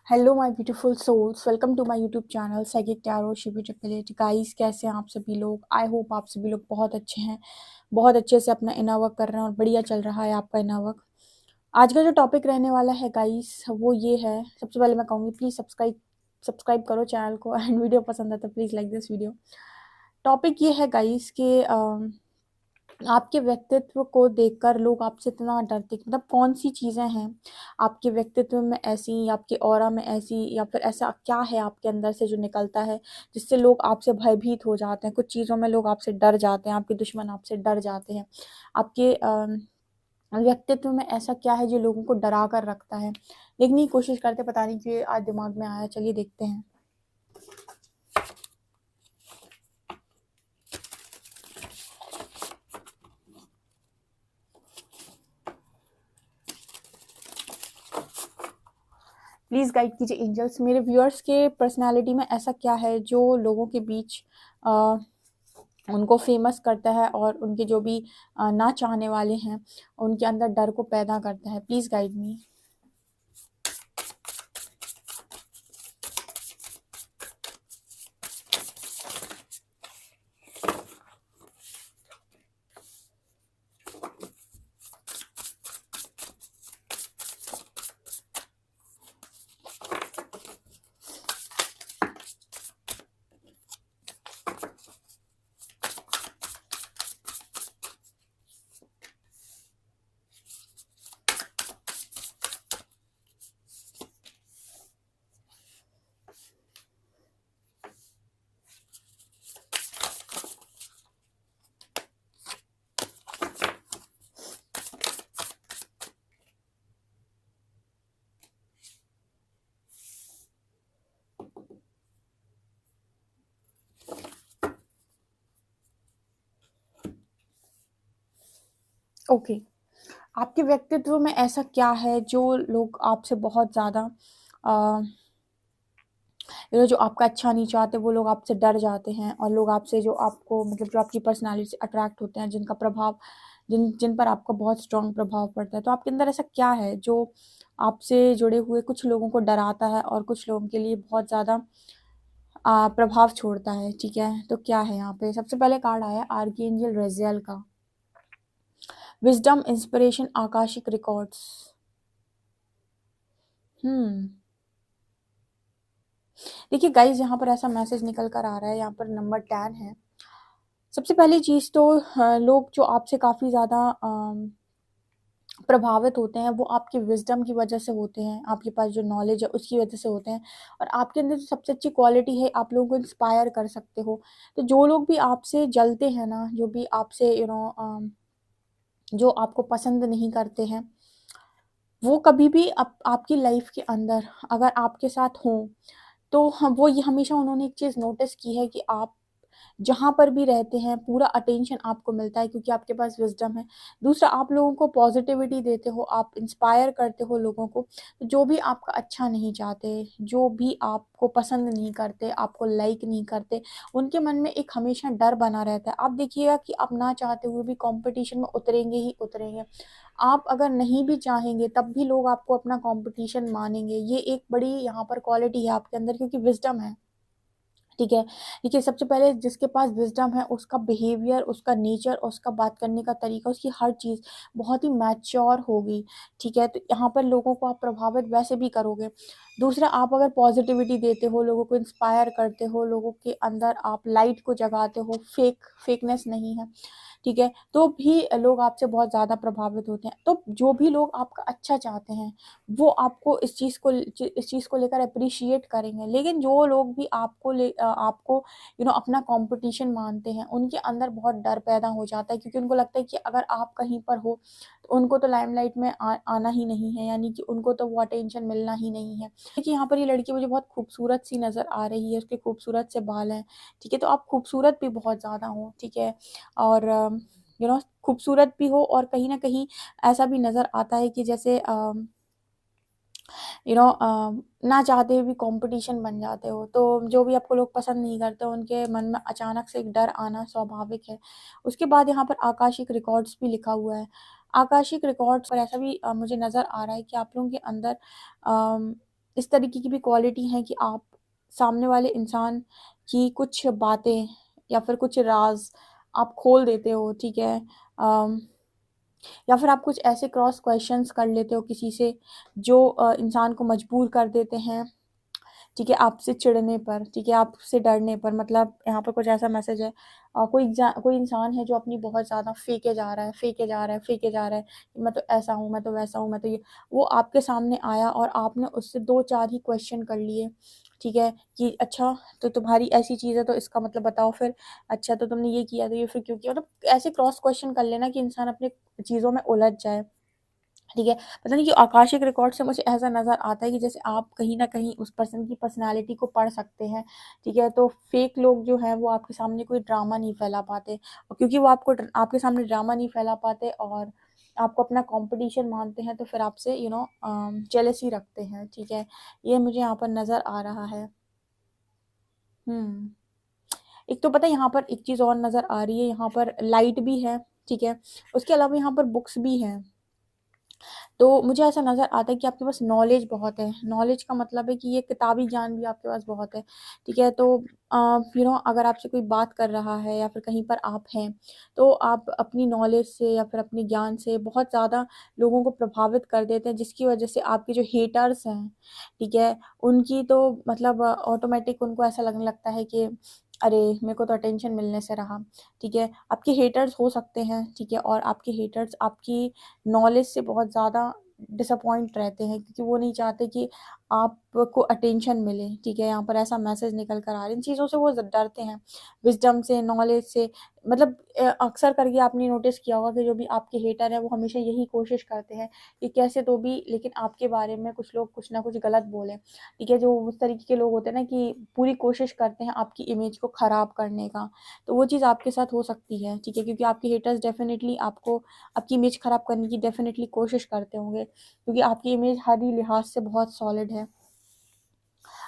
Hello my beautiful souls, welcome to my YouTube channel psychic tarot Shivi triplet. Guys, कैसे हैं आप सभी लोग? आई होप आप सभी लोग बहुत अच्छे हैं, बहुत अच्छे से अपना इनर वर्क कर रहे हैं और बढ़िया चल रहा है आपका इनर वर्क। आज का जो टॉपिक रहने वाला है गाइस, वो ये है। सबसे पहले मैं कहूँगी प्लीज़ सब्सक्राइब करो चैनल को एंड वीडियो पसंद है तो please like this video. Topic ये है गाइस कि आपके व्यक्तित्व को देखकर लोग आपसे इतना डरते, मतलब कौन सी चीज़ें हैं आपके व्यक्तित्व में ऐसी, या आपके ऑरा में ऐसी, या फिर ऐसा क्या है आपके अंदर से जो निकलता है जिससे लोग आपसे भयभीत हो जाते हैं। कुछ चीज़ों में लोग आपसे डर जाते हैं, आपके दुश्मन आपसे डर जाते हैं। आपके व्यक्तित्व में ऐसा क्या है जो लोगों को डरा कर रखता है? देखने की कोशिश करते, पता नहीं क्यों आज दिमाग में आया, चलिए देखते हैं। प्लीज़ गाइड कीजिए एंजल्स, मेरे व्यूअर्स के पर्सनालिटी में ऐसा क्या है जो लोगों के बीच उनको फेमस करता है और उनके जो भी ना चाहने वाले हैं उनके अंदर डर को पैदा करता है। Please guide me. ओके, आपके व्यक्तित्व में ऐसा क्या है जो लोग आपसे बहुत ज़्यादा जो आपका अच्छा नहीं चाहते, वो लोग आपसे डर जाते हैं और लोग आपसे जो आपको, मतलब जो आपकी पर्सनालिटी से अट्रैक्ट होते हैं, जिनका प्रभाव, जिन पर आपका बहुत स्ट्रॉन्ग प्रभाव पड़ता है। तो आपके अंदर ऐसा क्या है जो आपसे जुड़े हुए कुछ लोगों को डराता है और कुछ लोगों के लिए बहुत ज़्यादा प्रभाव छोड़ता है? ठीक है, तो क्या है यहाँ पे? सबसे पहले कार्ड आया आर्कएंजल रेजियल का, विजडम, इंस्पिरेशन, आकाशिक रिकॉर्ड्स। देखिए गाइज, यहाँ पर ऐसा मैसेज निकल कर आ रहा है, यहाँ पर नंबर 10 है। सबसे पहली चीज़ तो लोग जो आपसे काफ़ी ज़्यादा प्रभावित होते हैं वो आपकी विज़डम की वजह से होते हैं, आपके पास जो नॉलेज है उसकी वजह से होते हैं, और आपके अंदर जो सबसे अच्छी क्वालिटी है, आप लोगों को इंस्पायर कर सकते हो। तो जो लोग भी आपसे जलते हैं ना, जो भी आपसे जो आपको पसंद नहीं करते हैं, वो कभी भी आपकी लाइफ के अंदर अगर आपके साथ हों, तो वो ये हमेशा उन्होंने एक चीज़ नोटिस की है कि आप जहाँ पर भी रहते हैं पूरा अटेंशन आपको मिलता है, क्योंकि आपके पास विज़डम है। दूसरा, आप लोगों को पॉज़िटिविटी देते हो, आप इंस्पायर करते हो लोगों को। तो जो भी आपका अच्छा नहीं चाहते, जो भी आपको पसंद नहीं करते, आपको लाइक नहीं करते, उनके मन में एक हमेशा डर बना रहता है। आप देखिएगा कि आप ना चाहते हुए भी कॉम्पिटिशन में उतरेंगे ही उतरेंगे। आप अगर नहीं भी चाहेंगे तब भी लोग आपको अपना कॉम्पिटिशन मानेंगे। ये एक बड़ी यहाँ पर क्वालिटी है आपके अंदर, क्योंकि विज़डम है। ठीक है, देखिए सबसे पहले जिसके पास विज़डम है उसका बिहेवियर, उसका नेचर, उसका बात करने का तरीका, उसकी हर चीज़ बहुत ही मैच्योर होगी। ठीक है, तो यहाँ पर लोगों को आप प्रभावित वैसे भी करोगे। दूसरा, आप अगर पॉजिटिविटी देते हो, लोगों को इंस्पायर करते हो, लोगों के अंदर आप लाइट को जगाते हो, फेकनेस नहीं है, ठीक है, तो भी लोग आपसे बहुत ज़्यादा प्रभावित होते हैं। तो जो भी लोग आपका अच्छा चाहते हैं वो आपको इस चीज़ को लेकर अप्रिशिएट करेंगे। लेकिन जो लोग भी आपको अपना कंपटीशन मानते हैं, उनके अंदर बहुत डर पैदा हो जाता है, क्योंकि उनको लगता है कि अगर आप कहीं पर हो तो उनको तो लाइमलाइट में आना ही नहीं है, यानी कि उनको तो वो अटेंशन मिलना ही नहीं है। देखिए यहाँ पर ये लड़की मुझे बहुत खूबसूरत सी नज़र आ रही है, उसके खूबसूरत से बाल हैं, ठीक है, तो आप खूबसूरत भी बहुत ज़्यादा हो, ठीक है, और खूबसूरत भी हो, और कहीं न कहीं ऐसा भी नज़र आता है कि जैसे ना चाहते हुए भी कंपटीशन बन जाते हो। तो जो भी आपको लोग पसंद नहीं करते, उनके मन में अचानक से एक डर आना स्वाभाविक है। उसके बाद यहाँ पर आकाशिक रिकॉर्ड्स भी लिखा हुआ है। आकाशिक रिकॉर्ड्स पर ऐसा भी मुझे नज़र आ रहा है कि आप लोगों के अंदर इस तरीके की भी क्वालिटी है कि आप सामने वाले इंसान की कुछ बातें या फिर कुछ राज आप खोल देते हो, ठीक है। अम, या फिर आप कुछ ऐसे क्रॉस क्वेश्चंस कर लेते हो किसी से जो इंसान को मजबूर कर देते हैं, ठीक है, आपसे चिढ़ने पर, ठीक है, आपसे डरने पर। मतलब यहाँ पर कुछ ऐसा मैसेज है, कोई इंसान है जो अपनी बहुत ज़्यादा फेंके जा रहा है, फेंके जा रहा है, फेंके जा रहा है कि मैं तो ऐसा हूँ, मैं तो वैसा हूँ, मैं तो ये। वो आपके सामने आया और आपने उससे 2-4 ही क्वेश्चन कर लिए, ठीक है, कि अच्छा तो तुम्हारी ऐसी चीज़ है तो इसका मतलब बताओ फिर, अच्छा तो तुमने ये किया तो ये फिर क्यों किया? मतलब ऐसे क्रॉस क्वेश्चन कर लेना कि इंसान अपने चीज़ों में उलझ जाए, ठीक है। पता नहीं क्यों आकाशिक रिकॉर्ड से मुझे ऐसा नज़र आता है कि जैसे आप कहीं न कहीं उस पर्सन की पर्सनैलिटी को पढ़ सकते हैं, ठीक है। तो फेक लोग जो हैं वो आपके सामने कोई ड्रामा नहीं फैला पाते, और क्योंकि वो आपके सामने ड्रामा नहीं फैला पाते और आपको अपना कॉम्पिटिशन मानते हैं, तो फिर आपसे जेलसी रखते हैं, ठीक है। ये मुझे यहाँ पर नज़र आ रहा है। हुँ। एक तो पता है यहाँ पर एक चीज़ और नज़र आ रही है, यहाँ पर लाइट भी है, ठीक है। उसके अलावा यहाँ पर बुक्स भी हैं। तो मुझे ऐसा नज़र आता है कि आपके पास नॉलेज बहुत है। नॉलेज का मतलब है कि ये किताबी ज्ञान भी आपके पास बहुत है, ठीक है? तो अगर आपसे कोई बात कर रहा है या फिर कहीं पर आप हैं, तो आप अपनी नॉलेज से या फिर अपने ज्ञान से बहुत ज़्यादा लोगों को प्रभावित कर देते हैं, जिसकी वजह से आपके जो हेटर्स हैं, ठीक है? उनकी तो मतलब ऑटोमैटिक उनको ऐसा लगने लगता है कि अरे! मेरे को तो अटेंशन मिलने से रहा, ठीक है? आपके हेटर्स हो सकते हैं, ठीक है? और आपके हेटर्स आपकी नॉलेज से बहुत ज़्यादा डिसअपॉइंट रहते हैं, क्योंकि वो नहीं चाहते कि आपको अटेंशन मिले, ठीक है? यहाँ पर ऐसा मैसेज निकल कर आ रहा है। इन चीज़ों से वो डरते हैं, विज़डम से, नॉलेज से। मतलब अक्सर करके आपने नोटिस किया होगा कि जो भी आपके हेटर हैं, वो हमेशा यही कोशिश करते हैं कि कैसे तो भी लेकिन आपके बारे में कुछ लोग कुछ ना कुछ गलत बोलें, ठीक है? जो उस तरीके के लोग होते हैं ना कि पूरी कोशिश करते हैं आपकी इमेज को ख़राब करने का, तो वो चीज़ आपके साथ हो सकती है, ठीक है? क्योंकि आपके हेटर्स डेफ़िनिटली आपकी इमेज ख़राब करने की डेफ़िनेटली कोशिश करते होंगे, क्योंकि आपकी इमेज हर ही लिहाज़ से बहुत सॉलिड है।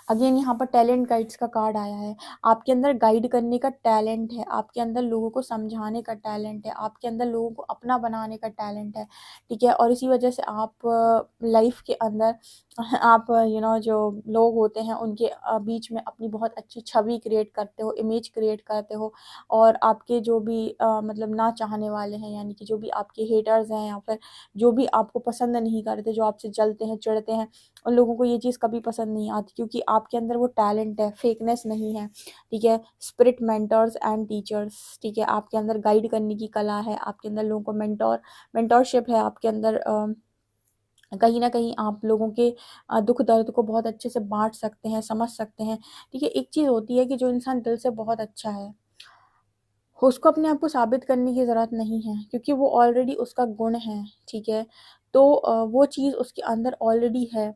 अगेन यहाँ पर टैलेंट गाइड्स का कार्ड आया है। आपके अंदर गाइड करने का टैलेंट है, आपके अंदर लोगों को समझाने का टैलेंट है, आपके अंदर लोगों को अपना बनाने का टैलेंट है, ठीक है? और इसी वजह से आप लाइफ़ के अंदर आप जो लोग होते हैं उनके बीच में अपनी बहुत अच्छी छवि क्रिएट करते हो, इमेज क्रिएट करते हो, और आपके जो भी मतलब ना चाहने वाले हैं, यानी कि जो भी आपके हेटर्स हैं या फिर जो भी आपको पसंद नहीं करते, जो आपसे जलते हैं, चिढ़ते हैं, उन लोगों को ये चीज़ कभी पसंद नहीं आती, क्योंकि आपके अंदर वो टैलेंट है, फेकनेस नहीं है, ठीक है? स्पिरिट मेंटर्स एंड टीचर्स, ठीक है? आपके अंदर गाइड करने की कला है, आपके अंदर लोगों को मेंटोरशिप है, आपके अंदर कहीं न कहीं आप लोगों के दुःख-दर्द को बहुत अच्छे से बाँट सकते हैं, समझ सकते हैं, ठीक है? एक चीज़ होती है कि जो इंसान दिल से बहुत अच्छा है, उसको अपने आप को साबित करने की ज़रूरत नहीं है, क्योंकि वो ऑलरेडी उसका गुण है, ठीक है? तो वो चीज़ उसके अंदर ऑलरेडी है।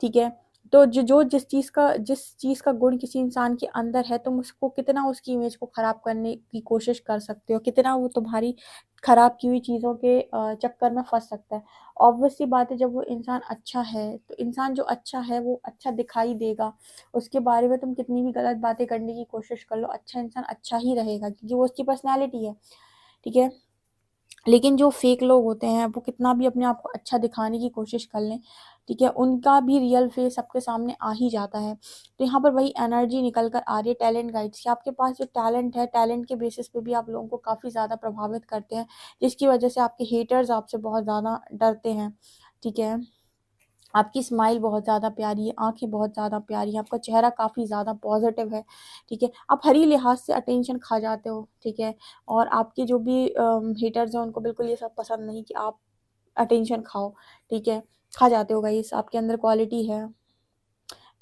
ठीक है? तो जिस चीज़ का गुण किसी इंसान के अंदर है, तुम उसको कितना उसकी इमेज को ख़राब करने की कोशिश कर सकते हो, कितना वो तुम्हारी ख़राब की हुई चीज़ों के चक्कर में फँस सकता है। ऑब्वियस सी बात है, जब वो इंसान अच्छा है, तो इंसान जो अच्छा है वो अच्छा दिखाई देगा। उसके बारे में तुम कितनी भी गलत बातें करने की कोशिश कर लो, अच्छा इंसान अच्छा ही रहेगा, क्योंकि वो उसकी पर्सनैलिटी है, ठीक है? लेकिन जो फेक लोग होते हैं, वो कितना भी अपने आप को अच्छा दिखाने की कोशिश कर लें, ठीक है? उनका भी रियल फेस सबके सामने आ ही जाता है। तो यहाँ पर वही एनर्जी निकल कर आ रही है टैलेंट गाइड्स की। आपके पास जो टैलेंट है, टैलेंट के बेसिस पे भी आप लोगों को काफ़ी ज़्यादा प्रभावित करते हैं, जिसकी वजह से आपके हेटर्स आपसे बहुत ज़्यादा डरते हैं, ठीक है? आपकी स्माइल बहुत ज़्यादा प्यारी है, आँखें बहुत ज़्यादा प्यारी हैं, आपका चेहरा काफ़ी ज़्यादा पॉज़िटिव है, ठीक है? आप हर ही लिहाज़ से अटेंशन खा जाते हो, ठीक है? और आपके जो भी हेटर्स हैं उनको बिल्कुल ये सब पसंद नहीं कि आप अटेंशन खाओ, ठीक है? खा जाते हो गाइस, आपके अंदर क्वालिटी है।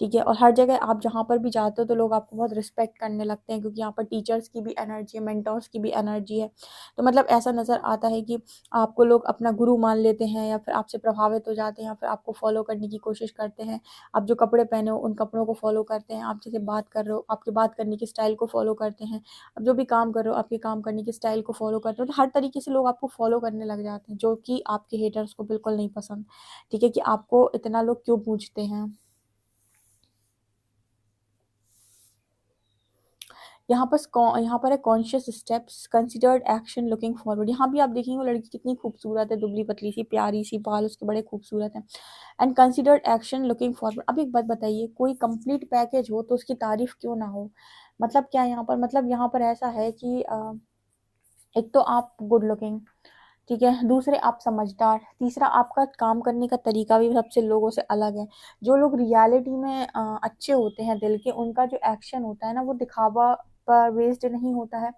ठीक है? और हर जगह आप जहाँ पर भी जाते हो तो लोग आपको बहुत रिस्पेक्ट करने लगते हैं, क्योंकि यहाँ पर टीचर्स की भी एनर्जी है, मेंटर्स की भी एनर्जी है। तो मतलब ऐसा नज़र आता है कि आपको लोग अपना गुरु मान लेते हैं, या फिर आपसे प्रभावित हो जाते हैं, या फिर आपको फ़ॉलो करने की कोशिश करते हैं। आप जो कपड़े पहने हो उन कपड़ों को फ़ॉलो करते हैं, आप जैसे बात कर रहे हो आपकी बात करने की स्टाइल को फ़ॉलो करते हैं। आप जो भी काम कर रहे हो आपके काम करने की स्टाइल को फ़ॉलो करते हो। तो हर तरीके से लोग आपको फ़ॉलो करने लग जाते हैं, जो कि आपके हेटर्स को बिल्कुल नहीं पसंद। ठीक है? कि आपको इतना लोग क्यों पूछते हैं। यहाँ पर है conscious steps, considered action, looking forward. यहाँ भी आप देखेंगे वो लड़की कितनी खूबसूरत है, दुबली पतली सी प्यारी सी, बाल उसके बड़े खूबसूरत हैं। And considered action, looking forward. अब एक बात बताइए, कोई कंप्लीट पैकेज हो तो उसकी तारीफ क्यों ना हो? मतलब क्या है यहाँ पर, मतलब यहाँ पर ऐसा है कि एक तो आप गुड लुकिंग, ठीक है, दूसरे आप समझदार, तीसरा आपका काम करने का तरीका भी सबसे लोगों से अलग है। जो लोग रियलिटी में अच्छे होते हैं दिल के, उनका जो एक्शन होता है ना वो दिखावा पर बेस्ड नहीं होता है।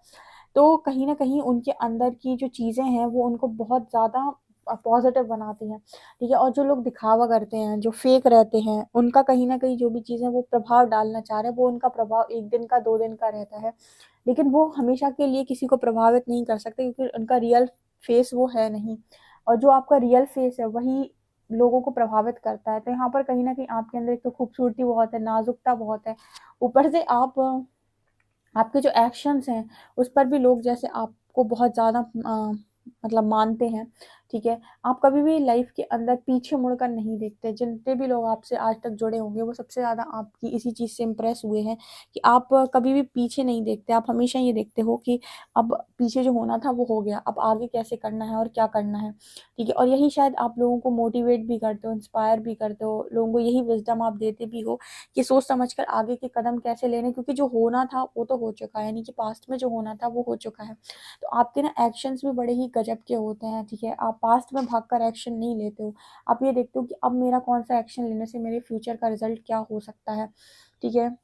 तो कहीं ना कहीं उनके अंदर की जो चीज़ें हैं वो उनको बहुत ज़्यादा पॉजिटिव बनाती हैं, ठीक है। और जो लोग दिखावा करते हैं, जो फेक रहते हैं, उनका कहीं ना कहीं जो भी चीज़ें वो प्रभाव डालना चाह रहे हैं, वो उनका प्रभाव एक दिन का, 2 दिन का रहता है, लेकिन वो हमेशा के लिए किसी को प्रभावित नहीं कर सकते, क्योंकि उनका रियल फेस वो है नहीं। और जो आपका रियल फेस है वही लोगों को प्रभावित करता है। तो यहाँ पर कहीं ना कहीं आपके अंदर एक तो खूबसूरती बहुत है, नाजुकता बहुत है, ऊपर से आप आपके जो एक्शंस हैं उस पर भी लोग जैसे आपको बहुत ज़्यादा मतलब मानते हैं, ठीक है। आप कभी भी लाइफ के अंदर पीछे मुड़कर नहीं देखते। जितने भी लोग आपसे आज तक जुड़े होंगे वो सबसे ज़्यादा आपकी इसी चीज़ से इम्प्रेस हुए हैं कि आप कभी भी पीछे नहीं देखते। आप हमेशा ये देखते हो कि अब पीछे जो होना था वो हो गया, अब आगे कैसे करना है और क्या करना है, ठीक है। और यही शायद आप लोगों को मोटिवेट भी करते हो, इंस्पायर भी करते हो, लोगों को यही विजडम आप देते भी हो कि सोच समझ कर आगे के कदम कैसे लेने, क्योंकि जो होना था वो तो हो चुका है, यानी कि पास्ट में जो होना था वो हो चुका है। तो आपके ना एक्शंस भी बड़े ही गजब के होते हैं, ठीक है। आप पास्ट में भागकर एक्शन नहीं लेते हो, आप ये देखते हो कि अब मेरा कौन सा एक्शन लेने से मेरे फ्यूचर का रिजल्ट क्या हो सकता है, ठीक है।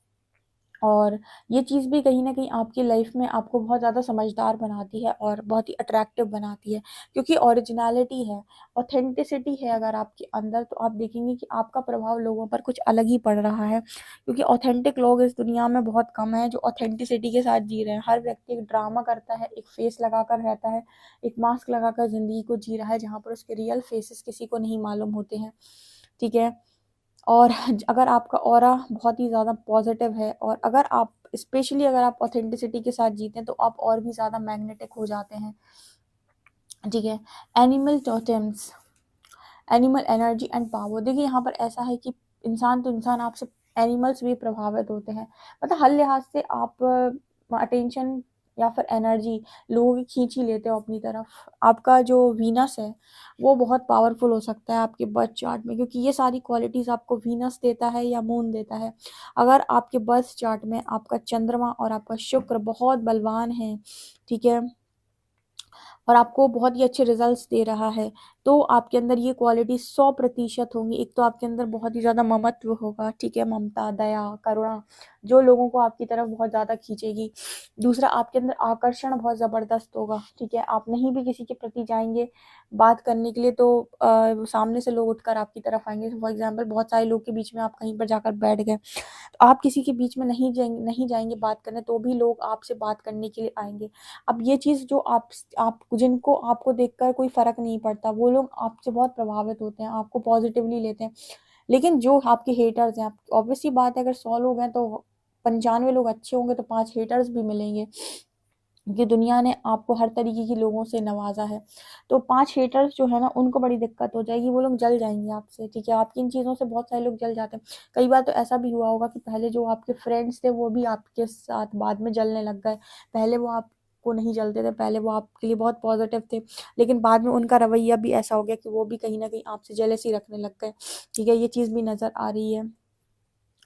और ये चीज़ भी कहीं न कहीं आपकी लाइफ में आपको बहुत ज़्यादा समझदार बनाती है और बहुत ही अट्रैक्टिव बनाती है, क्योंकि ओरिजिनैलिटी है, ऑथेंटिसिटी है अगर आपके अंदर, तो आप देखेंगे कि आपका प्रभाव लोगों पर कुछ अलग ही पड़ रहा है। क्योंकि ऑथेंटिक लोग इस दुनिया में बहुत कम हैं जो ऑथेंटिसिटी के साथ जी रहे हैं। हर व्यक्ति एक ड्रामा करता है, एक फेस लगाकर रहता है, एक मास्क लगाकर ज़िंदगी को जी रहा है, जहाँ पर उसके रियल फेसेस किसी को नहीं मालूम होते हैं, ठीक है। और अगर आपका ऑरा बहुत ही ज़्यादा पॉजिटिव है, और अगर आप स्पेशली अगर आप ऑथेंटिसिटी के साथ जीते हैं तो आप और भी ज़्यादा मैग्नेटिक हो जाते हैं, ठीक है। Animal totems, animal energy and power. देखिए यहाँ पर ऐसा है कि इंसान तो इंसान, आपसे एनिमल्स भी प्रभावित होते हैं। मतलब हर लिहाज से आप अटेंशन या फिर एनर्जी लोगों की खींच ही लेते हो अपनी तरफ। आपका जो वीनस है वो बहुत पावरफुल हो सकता है आपके बर्थ चार्ट में, क्योंकि ये सारी क्वालिटीज़ आपको वीनस देता है या मून देता है। अगर आपके बर्थ चार्ट में आपका चंद्रमा और आपका शुक्र बहुत बलवान है, ठीक है, और आपको बहुत ही अच्छे रिजल्ट्स दे रहा है, तो आपके अंदर ये क्वालिटी 100% होंगी। एक तो आपके अंदर बहुत ही ज़्यादा ममत्व होगा, ठीक है, ममता, दया, करुणा, जो लोगों को आपकी तरफ बहुत ज़्यादा खींचेगी। दूसरा, आपके अंदर आकर्षण बहुत ज़बरदस्त होगा, ठीक है। आप नहीं भी किसी के प्रति जाएंगे बात करने के लिए तो सामने से लोग उठकर आपकी तरफ आएंगे। फॉर एग्जाम्पल, बहुत सारे लोग के बीच में आप कहीं पर जाकर बैठ गए, तो आप किसी के बीच में नहीं जाएंगे बात करने, तो भी लोग आपसे बात करने के लिए आएंगे। अब ये चीज़ जो आप जिनको आपको देखकर कोई फ़र्क नहीं पड़ता, वो लोग आपसे बहुत प्रभावित होते हैं, आपको पॉजिटिवली लेते हैं। लेकिन जो आपके हेटर्स हैं, ऑब्वियस सी बात है, अगर 100 लोग हैं तो 95 लोग अच्छे होंगे तो 5 हेटर्स भी मिलेंगे, क्योंकि दुनिया ने आपको हर तरीके के लोगों से नवाजा है। तो 5 हेटर्स जो है ना उनको बड़ी दिक्कत हो जाएगी, वो लोग जल जाएंगे आपसे, ठीक है। आपकी इन चीज़ों से बहुत सारे लोग जल जाते हैं। कई बार तो ऐसा भी हुआ होगा कि पहले जो आपके फ्रेंड्स थे वो भी आपके साथ बाद में जलने लग गए। पहले वो आपको नहीं जलते थे, पहले वो आपके लिए बहुत पॉजिटिव थे, लेकिन बाद में उनका रवैया भी ऐसा हो गया कि वो भी कहीं ना कहीं आपसे जेलसी रखने लग गए, ठीक है। ये चीज़ भी नज़र आ रही है।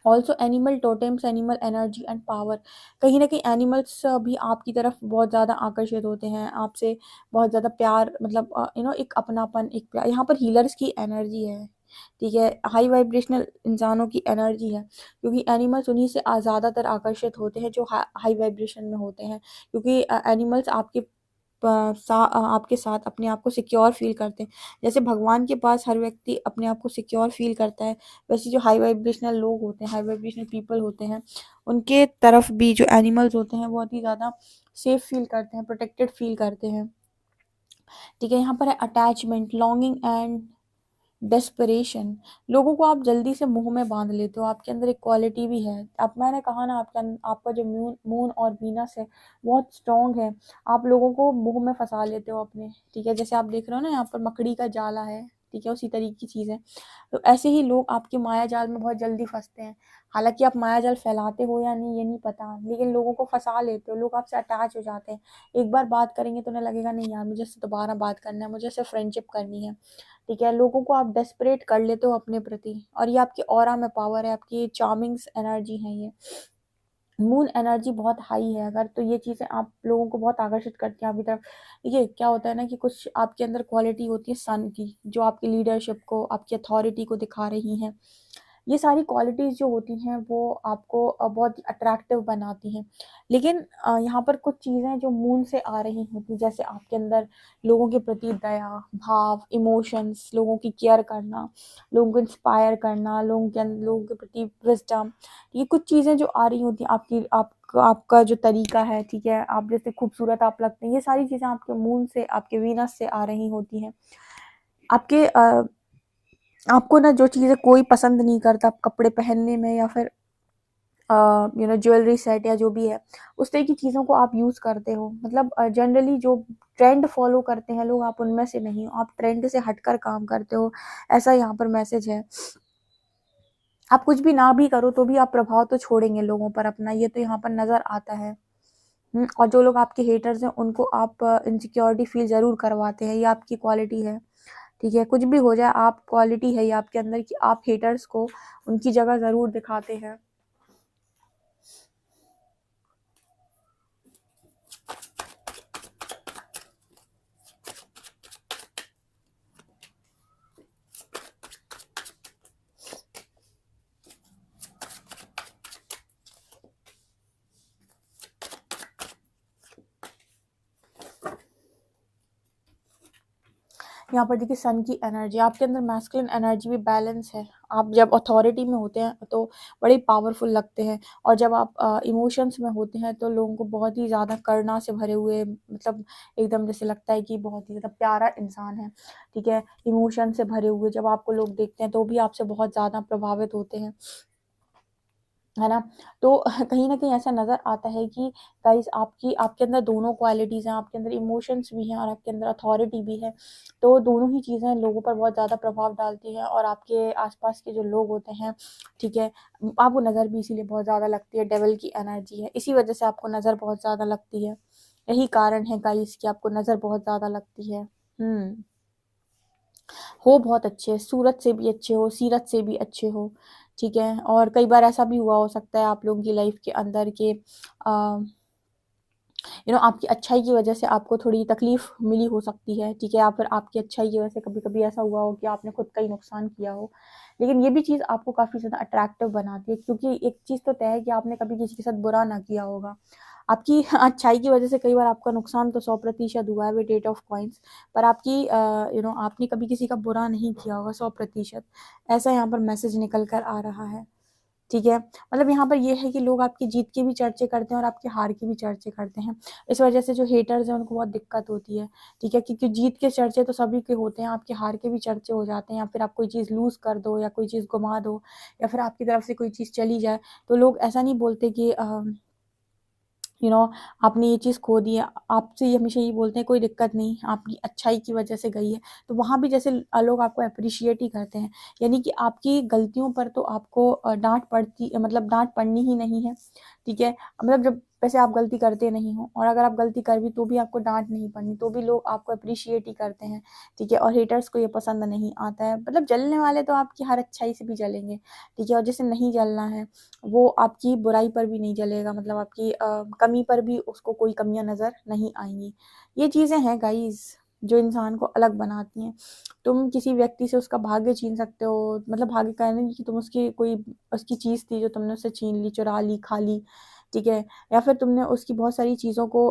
Also animal totems, animal energy and power. कहीं ना कहीं एनिमल्स भी आपकी तरफ बहुत ज़्यादा आकर्षित होते हैं, आपसे बहुत ज़्यादा प्यार, मतलब एक अपनापन, एक प्यार। यहाँ पर हीलर्स की एनर्जी है, ठीक है, हाई वाइब्रेशनल इंसानों की एनर्जी है, क्योंकि एनिमल्स उन्हीं से ज़्यादातर आकर्षित होते हैं जो हाई वाइब्रेशन में होते हैं, क्योंकि एनिमल्स आपके साथ अपने आप को सिक्योर फील करते हैं। जैसे भगवान के पास हर व्यक्ति अपने आप को सिक्योर फील करता है, वैसे जो हाई वाइब्रेशनल लोग होते हैं, हाई वाइब्रेशनल पीपल होते हैं, उनके तरफ भी जो एनिमल्स होते हैं बहुत ही ज़्यादा सेफ फील करते हैं, प्रोटेक्टेड फील करते हैं, ठीक है। यहाँ पर है अटैचमेंट, लॉन्गिंग एंड डेस्परेशन। लोगों को आप जल्दी से मुंह में बांध लेते हो, आपके अंदर एक क्वालिटी भी है। अब मैंने कहा ना, आपका जो मून और वीनस है बहुत स्ट्रांग है। आप लोगों को मुंह में फंसा लेते हो अपने, ठीक है। जैसे आप देख रहे हो ना, यहाँ पर मकड़ी का जाला है, ठीक है, उसी तरीके की चीज़ है। तो ऐसे ही लोग आपके माया जाल में बहुत जल्दी फँसते हैं। हालाँकि आप माया जाल फैलाते हो या नहीं ये नहीं पता, लेकिन लोगों को फँसा लेते हो, लोग आपसे अटैच हो जाते हैं। एक बार बात करेंगे तो उन्हें लगेगा नहीं यार मुझे इससे दोबारा बात करना है, मुझे इससे फ्रेंडशिप करनी है, ठीक है? लोगों को आप डेस्परेट कर लेते हो अपने प्रति और ये आपकी ऑरा में पावर है, आपकी चार्मिंग्स एनर्जी है ये। मून एनर्जी बहुत हाई है अगर, तो ये चीज़ें आप लोगों को बहुत आकर्षित करती हैं आपकी तरफ। देखिए क्या होता है ना कि कुछ आपके अंदर क्वालिटी होती है सन की, जो आपकी लीडरशिप को, आपकी अथॉरिटी को दिखा रही हैं। ये सारी क्वालिटीज़ जो होती हैं वो आपको बहुत ही अट्रैक्टिव बनाती हैं। लेकिन यहाँ पर कुछ चीज़ें जो मून से आ रही होती हैं, जैसे आपके अंदर लोगों के प्रति दया, भाव, इमोशंस, लोगों की केयर करना, लोगों को इंस्पायर करना, लोगों के प्रति विज़डम, ये कुछ चीज़ें जो आ रही होती हैं आपका जो तरीका है, ठीक है? आप जैसे खूबसूरत आप लगते हैं, ये सारी चीज़ें आपके मून से, आपके वीनस से आ रही होती हैं। आपके आपको ना जो चीज़ें कोई पसंद नहीं करता कपड़े पहनने में या फिर ज्वेलरी सेट या जो भी है, उस तरह की चीज़ों को आप यूज़ करते हो। मतलब जनरली जो ट्रेंड फ़ॉलो करते हैं लोग, आप उनमें से नहीं हो, आप ट्रेंड से हटकर काम करते हो, ऐसा यहाँ पर मैसेज है। आप कुछ भी ना भी करो तो भी आप प्रभाव तो छोड़ेंगे लोगों पर अपना, ये तो यहाँ पर नज़र आता है। और जो लोग आपके हेटर्स हैं उनको आप इनसिक्योरिटी फ़ील ज़रूर करवाते हैं, ये आपकी क्वालिटी है, ठीक है? कुछ भी हो जाए आप क्वालिटी है ये आपके अंदर कि आप हेटर्स को उनकी जगह ज़रूर दिखाते हैं। यहाँ पर देखिए सन की एनर्जी, आपके अंदर मैस्कुलिन एनर्जी भी बैलेंस है। आप जब अथॉरिटी में होते हैं तो बड़े पावरफुल लगते हैं, और जब आप इमोशंस में होते हैं तो लोगों को बहुत ही ज़्यादा करुणा से भरे हुए, मतलब एकदम जैसे लगता है कि बहुत ही ज़्यादा प्यारा इंसान है, ठीक है? इमोशन से भरे हुए जब आपको लोग देखते हैं तो भी आपसे बहुत ज़्यादा प्रभावित होते हैं। है ना? तो कहीं न कहीं ऐसा नज़र आता है कि गाइज़ आपके अंदर दोनों क्वालिटीज़ हैं, आपके अंदर इमोशंस भी हैं और आपके अंदर अथॉरिटी भी है। तो दोनों ही चीज़ें लोगों पर बहुत ज़्यादा प्रभाव डालती हैं, और आपके आस-पास के जो लोग होते हैं, ठीक है? आपको नज़र भी इसीलिए बहुत ज़्यादा लगती है, डेविल की एनर्जी है, इसी वज़ह से आपको नज़र बहुत ज़्यादा लगती है। यही कारण है गाइज़ कि आपको नज़र बहुत ज़्यादा लगती है। हुँ। हो बहुत अच्छे, सूरत से भी अच्छे हो, सीरत से भी अच्छे हो, ठीक है? और कई बार ऐसा भी हुआ हो सकता है आप लोगों की लाइफ़ के अंदर कि अ, आपकी अच्छाई की वज़ह से आपको थोड़ी तकलीफ़ मिली हो सकती है, ठीक है? या फिर आपकी अच्छाई की वज़ह से कभी-कभी ऐसा हुआ हो कि आपने खुद का ही नुकसान किया हो। लेकिन ये भी चीज़ आपको काफ़ी ज़्यादा अट्रैक्टिव बनाती है, क्योंकि एक चीज़ तो तय है कि आपने कभी किसी के साथ बुरा ना किया होगा। आपकी अच्छाई की वज़ह से कई बार आपका नुकसान तो 100% हुआ है विद 8 ऑफ कॉइन्स, पर आपने कभी किसी का बुरा नहीं किया होगा 100%, ऐसा यहाँ पर मैसेज निकल कर आ रहा है। ठीक है? मतलब यहाँ पर ये है कि लोग आपकी जीत के भी चर्चे करते हैं और आपकी हार के भी चर्चे करते हैं। इस वज़ह से जो हेटर्स हैं उनको बहुत दिक्कत होती है, ठीक है? क्योंकि जीत के चर्चे तो सभी के होते हैं, आपके हार के भी चर्चे हो जाते हैं, या फिर आप कोई चीज़ लूज़ कर दो या कोई चीज़ गुमा दो या फिर आपकी तरफ से कोई चीज़ चली जाए, तो लोग ऐसा नहीं बोलते कि यू नो आपने ये चीज़ खो दी है, आपसे ये हमेशा यही बोलते हैं कोई दिक्कत नहीं, आपकी अच्छाई की वजह से गई है। तो वहाँ भी जैसे लोग आपको एप्रिशिएट ही करते हैं, यानी कि आपकी गलतियों पर तो आपको डाँट पड़ती, मतलब डाँट पड़नी ही नहीं है, ठीक है? मतलब जब वैसे आप गलती करते नहीं हो, और अगर आप गलती कर भी तो भी आपको डाँट नहीं पड़नी, तो भी लोग आपको एप्रिशिएट ही करते हैं, ठीक है? और हेटर्स को ये पसंद नहीं आता है, मतलब जलने वाले तो आपकी हर अच्छाई से भी जलेंगे, ठीक है? और जिसे नहीं जलना है वो आपकी बुराई पर भी नहीं जलेगा, मतलब आपकी कमी पर भी उसको कोई कमियाँ नज़र नहीं आएँगी। ये चीज़ें हैं गाइज़ जो इंसान को अलग बनाती हैं। तुम किसी व्यक्ति से उसका भाग्य छीन सकते हो, मतलब भाग्य का नहीं कि तुम उसकी चीज़ थी जो तुमने उससे छीन ली, चुरा ली, खा ली, ठीक है? या फिर तुमने उसकी बहुत सारी चीज़ों को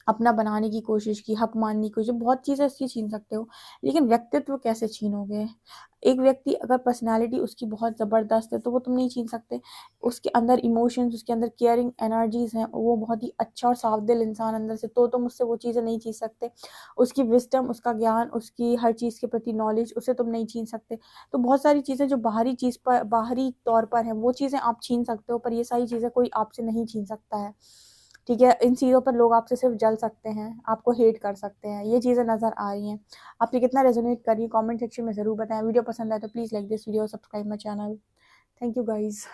अपना बनाने की कोशिश की, हक मानने की कोशिश, बहुत चीज़ें उसकी छीन सकते हो, लेकिन व्यक्तित्व कैसे छीनोगे? एक व्यक्ति अगर पर्सनैलिटी उसकी बहुत ज़बरदस्त है, तो वो तुम नहीं छीन सकते। उसके अंदर इमोशंस, उसके अंदर केयरिंग एनर्जीज़ हैं, वो बहुत ही अच्छा और साफ दिल इंसान अंदर से, तो तुम उससे वो चीज़ें नहीं छीन सकते। उसकी विज़डम, उसका ज्ञान, उसकी हर चीज़ के प्रति नॉलेज, उसे तुम नहीं छीन सकते। तो बहुत सारी चीज़ें जो बाहरी तौर पर हैं, वो चीज़ें आप छीन सकते हो, पर ये सारी चीज़ें कोई आपसे नहीं छीन सकता है। ठीक है, इन चीज़ों पर लोग आपसे सिर्फ जल सकते हैं, आपको हेट कर सकते हैं, ये चीज़ें नज़र आ रही हैं। आप ये कितना रेजोनेट करिए, कमेंट सेक्शन में ज़रूर बताएं। वीडियो पसंद आए तो please like this video, subscribe my channel. Thank you guys.